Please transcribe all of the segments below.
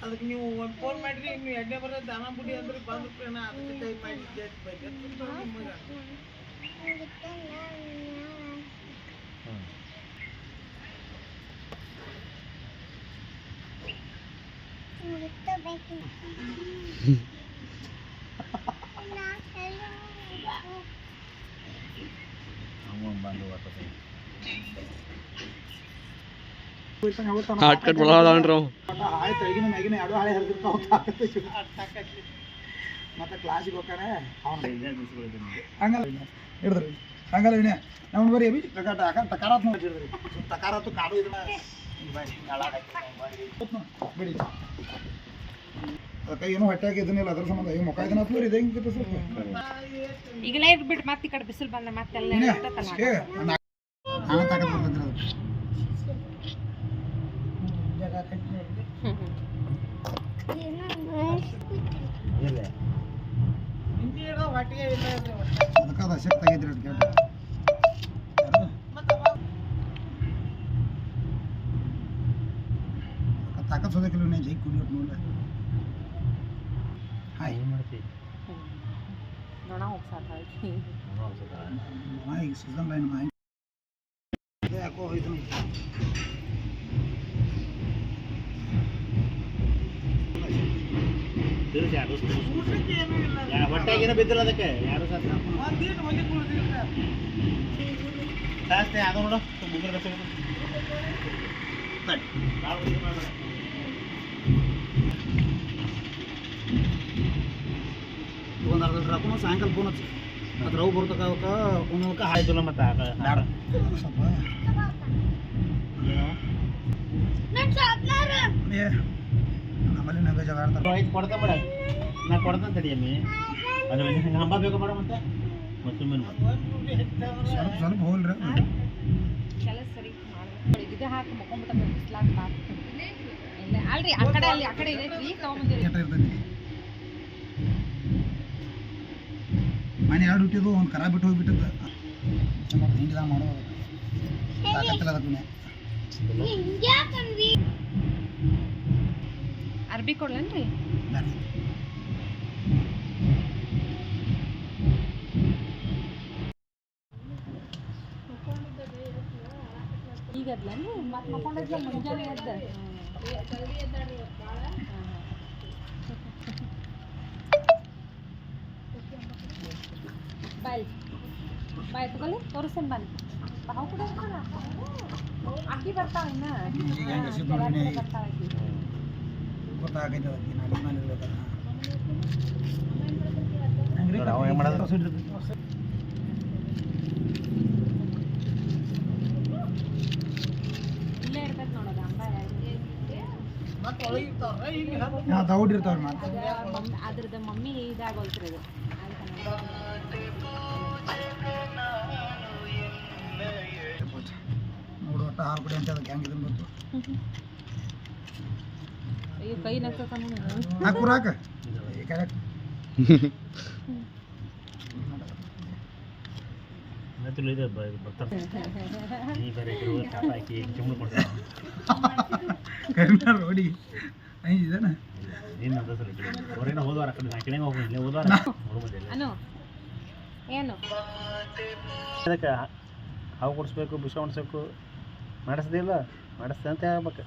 ಅದಕ್ಕೆ ನೀವು ಒಂದು ಫೋನ್ ಮಾಡಿರಿ ನೀವು ಎಣ್ಣೆ ಬರೋದು ದಾನ ಬುಡಿ ಅಂದ್ರೆ ಬಂದ್ಬಿಟ್ರೆ ನಾ ಅದಕ್ಕೆ ಕೈ ಮಾಡಿ ಜಾಸ್ತಿ ನಿಮಗೆ ಹಾಟ್ ಕಟ್ ಬರೋದಾಣ್ರು ಆಯ್ತು ಈಗಿನ ಮ್ಯಾಗಿನ ಎರಡು ಹಾಳೆ ಹರಿದಿರ್ತಾವ ಮತ್ತೆ ಕ್ಲಾಸಿಗೆ ಹೋಗ್ತಾರೆ ಹಂಗಲ್ಲ ಹಿಡಿದ್ರಿ ಹಂಗಲ್ಲ ವಿನಯ ನಾವು ಬರೀ ಅಭಿ ಟಕಾರಾತ್ ನೋಡಿದ್ರಿ ಟಕಾರಾತು ಕಾಡು ಇದನ್ನ ಬಿಡಿ ಅದಕ್ಕೆ ಏನೋ ಹೊಟ್ಟೆಗೆ ಇದನ್ನಿಲ್ಲ ಅದ್ರ ಸಂಬಂಧ ಈ ಮುಖ ಇದನ್ನ ಹತ್ಲೂರಿ ಇದೆ ಹೆಂಗೆ ಸ್ವಲ್ಪ ಈಗಲೇ ಇರ್ಬಿಟ್ಟು ಮತ್ತೆ ಈ ಕಡೆ ಬಿಸಿಲು ಬಂದ ಮತ್ತೆಲ್ಲ ನಾನು ತಾಕತ್ ಬರ್ತಂದ್ರೆ ಅದಕ್ಕೆ ಅದು ಶಕ್ತಿ ಆಗೈತ್ರಿ ಅದಕ್ಕೆ ತಾಕತ್ ಸೋದಕ್ಕಿಲ್ಲ ನೀವು ಜೈ ಕುಡಿಯೋದು ನೋಡ್ದೆ ಹಾಯ್ ನೋಣ ಹೋಗ್ಸಾಕ ಈಗ ಸೀಸನ್ ಲೈನ್ ಮಾಯಿ ಯಾಕೋ ಹೋಯ್ತು ಹೊಟ್ಟೆಗೇನೋ ಬಿದ್ದಿಲ್ಲ ಅದಕ್ಕೆ ಯಾರು ಜಾಸ್ತಿ ಅದು ನೋಡು ಮುಗಿದ ಒಂದು ಅರ್ಧ ರಾಕು ಸಾಯಂಕಾಲ ಫೋನ್ ಹಚ್ಚಿ ಮತ್ತು ರವ್ ಬರ್ತಕ್ಕ ಒಂದೊಂದಕ್ಕೆ ಆಯ್ತಲ್ಲ ಮತ್ತೆ ಸ್ವಲ್ಪ ನಮ್ಮಲ್ಲಿ ನಮಗೆ ಜಗ ಆಡ್ತಾರೆ ಕೊಡ್ತಾ ಬೇಡ ನಾ ಕೊಡ್ತಾನೆ ತಡಿಯಮ್ಮಿ ಅದು ಹಂಬ ಬೇಕು ಬೇಡ ಮತ್ತೆ ಸುಮ್ಮನೆ ಸ್ವಲ್ಪ ಸ್ವಲ್ಪ ಹೋಲ್ರಿ ಕೆಲಸ ಸರಿ ಮಾಡಿ ಇದು ಹಾಕಿ ಮಕ್ಕೊಂಬಿಟ್ಟ ಬಿಸ್ಲಾಕ ಇಲ್ಲ ಅಲ್ರಿ ಆ ಕಡೆ ಅಲ್ಲಿ ಆ ಕಡೆ ಇದೈತ್ರಿ ತಗೊಂಬಂದಿರಿ ಮನೆ ಎರಡು ಹುಟ್ಟಿದ್ದು ಒಂದು ಕರ ಬಿಟ್ಟು ಹೋಗ್ಬಿಟ್ಟದ್ದು ಹಿಂಡಿದಾಗ ಮಾಡೋದು ತಾಕತ್ತಿಲ್ಲ ಅದಕ್ಕೆ ಅರ್ಬಿ ಕೊಡ್ಲೇನ್ರಿ ಈಗ ಅದ್ಲೇನ್ರಿ ಮತ್ತೆ ಮಕ್ಕೊಂಡಿದ್ಲ ಮುಂಜಾನೆ ಎದ್ದ ಬಾಯ್ ಬಾಯ್ ತಗೊಳ್ಳಿ ತೋರಿಸ್ತೇನೆ ಬನ್ನಿ ಬಾವು ಕೂಡ ಅಕ್ಕಿ ಬರ್ತಾವ ಇನ್ನ ಬರ್ತಾವ ಅಕ್ಕಿ ಗೊತ್ತಾಗೈತೆ ಅದಕ್ಕೆ ನಾನು ಮೇಲೆ ಇಲ್ಲೇ ಇರ್ತೈತೆ ನೋಡೋದು ದೌಡ್ ಇರ್ತಾವ್ರಿ ಮತ್ತೆ ಅದ್ರದ್ದು ಮಮ್ಮಿ ಇದಾಗೋಲ್ತ್ರಿ ಅದು ನೋಡು ಒಟ್ಟು ಹಾಲು ಕುಡಿ ಅಂತ ಅದಕ್ಕೆ ಹೆಂಗಿದೆ ಗೊತ್ತು ಅಯ್ಯೋ ಕೈ ನಗ್ತತ ಹಾಕು ಹಾಕ ಕರೆಕ್ಟ್ ರೋಡಿ ಐದಾನ ಹೋದ್ವಾರ ಹೋದ್ವಾರ ಅನು ಏನು ಅದಕ್ಕೆ ಹಾವು ಕೊಡಿಸ್ಬೇಕು ಬುಷ ಹೊಡ್ಸ್ಬೇಕು ಮಾಡಿಸ್ದಿಲ್ಲ ಮಾಡಿಸ್ದೆ ಅಂತ ಹೇಳ್ಬೇಕು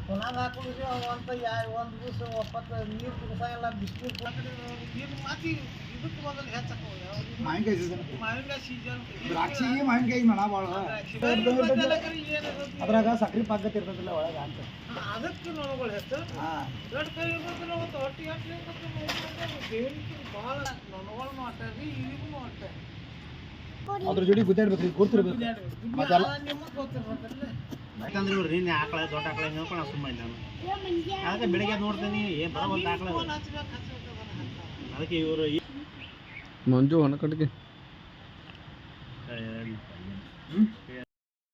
ಹೊಲಾದ ಹಾಕೊಂಡಿದ್ವಿ ಅಂತ ಒಂದು ದಿವಸ ಒಪ್ಪತ್ತು ನೀರು ಕುಡಿಸಾಗೆಲ್ಲ ಬಿಸಿನೀರು ನೀರು ಮಾತಿ ಇದಕ್ಕೆ ಮೊದಲು ಹೆಚ್ಚಕ್ಕೆ ಮಾವಿನಕಾಯಿ ಸೀಸನ್ ಮಾವಿನಕಾಯಿ ಸೀಸನ್ ದ್ರಾಕ್ಷಿಗೆ ಮಾವಿನಕಾಯಿ ಮಳ ಭಾಳ ಅದ್ರಾಗ ಸಕ್ರೆ ಪಾಕತ್ ಇರ್ತದಿಲ್ಲ ಒಳಗೆ ಅಂತ ಅದಕ್ಕೆ ನೋಡ್ಗಳು ಹೆಚ್ಚು ದೊಡ್ಡ ಕೈ ಇರ್ತದೆ ಮತ್ತು ಹೊಟ್ಟೆ ಹಾಕಿ ದೇವ್ರಿಗೆ ಭಾಳ ನೊಣಗಳನ್ನು ಆಟಾಡ್ರಿ ಈಗೂ ಆಟ ಅದ್ರ ಜೋಡಿ ಗುದ್ದಾಡ್ಬೇಕ್ರಿ ಗೊತ್ತಿರ್ಬೇಕು ಮತ್ತೆಲ್ಲ ನಿಮಗೆ ಗೊತ್ತಿರ್ಬೇಕಲ್ಲ ಯಾಕಂದ್ರೆ ನೋಡ್ರಿ ನೀನು ಆಕಳ ದೊಡ್ಡ ಆಕಳ ಹೇಳ್ಕೊಂಡು ನಾವು ಸುಮ್ಮ ನಾನು ಅದಕ್ಕೆ ಬೆಳಿಗ್ಗೆ ನೋಡ್ತೀನಿ ಏನು ಬರೋಲ್ಲ ಆಕಳ ಅದಕ್ಕೆ ಇವರು ಮಂಜು ಹೊನಕಟ್ಟಿಗೆ